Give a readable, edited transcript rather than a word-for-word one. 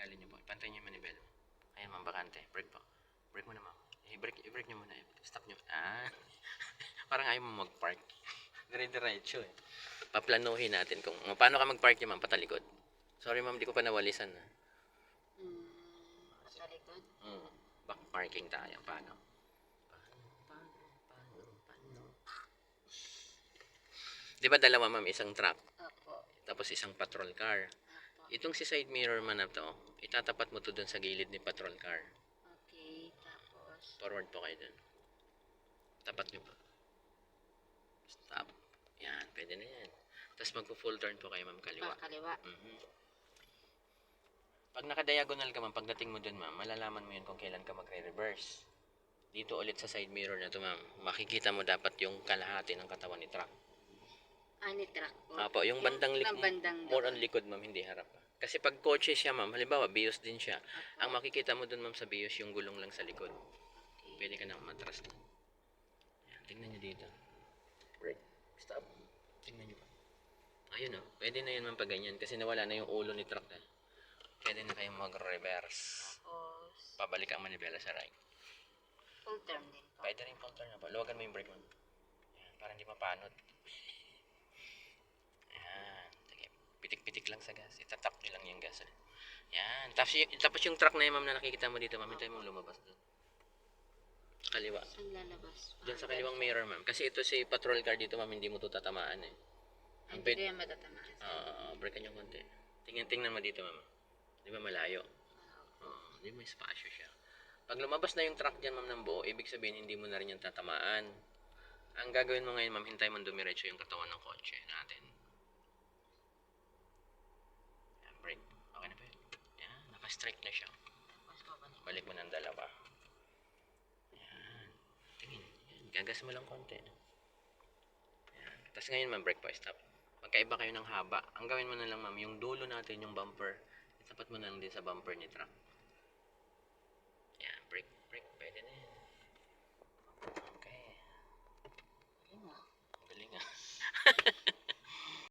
Tanggalin niyo po. Ipantay niyo yung manibela. Ayan, ma'am, bakante. Brake po. Brake mo na, ma'am. I-brake niyo muna. Stop niyo. Parang ayaw mo mag-park. Dire-diretso eh. Paplanuhin natin kung paano ka mag-park niya, ma'am, patalikod. Sorry, ma'am, di ko pa nawalisan. Patalikod? Back parking tayo. Paano? Di ba dalawa, ma'am, isang truck? Opo. Tapos isang patrol car. Opo. Itong si side mirror man na to, itatapat mo to dun sa gilid ni patrol car. Okay, tapos? Forward po kayo dun. Tapat nyo pa. Stop. Yan, pwede na yan. Tapos magpo-full turn po kayo, ma'am, kaliwa. Kaliwa. Pag naka-diagonal ka, ma'am, pagdating mo dun, ma'am, malalaman mo yun kung kailan ka magre-reverse. Dito ulit sa side mirror na to, ma'am, makikita mo dapat yung kalahati ng katawan ni truck. Ni truck po? Apo, yung bandang likod, more on likod, ma'am, hindi harap. Kasi pag kotse siya, ma'am, halimbawa, bios din siya. Ang makikita mo dun, ma'am, sa bios, yung gulong lang sa likod. Pwede ka na matras na. Ayan, tingnan nyo dito. Brake. Stop. Tingnan nyo pa. Ayun, oh. Pwede na yun, ma'am, pag ganyan. Kasi nawala na yung ulo ni truck na. Pwede na kayong mag-reverse. Tapos? Pabalik ang manibela sa right. Full turn din po? Pwede rin full turn na po. Luwagan mo yung brake, ma'am. Ayan, para hindi mapanot. Ayan. Sige. Pitik-pitik lang sa gas. Itatap nyo lang yung gas. Ayan. Tapos yung truck na yun, ma'am, na nakikita mo dito, ma'am, hintay mo lumabas doon. Sa kaliwa. Saan lalabas? Diyan sa kaliwang mirror, ma'am. Kasi ito si patrol car dito, ma'am, hindi mo ito tatamaan eh. Hindi ko yan matatamaan. Breakan yung konti. Tingnan mo dito, ma'am. Di ba malayo? Di ba may spasyo siya. Pag lumabas na yung truck dyan, ma'am, ng buo, ibig sabihin hindi mo na rin yung tatamaan. Ang gagawin mo ngayon, ma'am, hintay mo dumiretso yung katawan ng kotse natin. Yan, brake. Okay na ba yun? Yan, naka-strike na siya. Balik mo ng dalawa. Yan. Tingin. Yan, gagas mo lang konti. Yan. Tapos ngayon, ma'am, brake po, stop. Magkaiba kayo ng haba. Ang gawin mo na lang, ma'am, yung dulo natin, yung bumper, itapat mo na lang din sa bumper ni truck.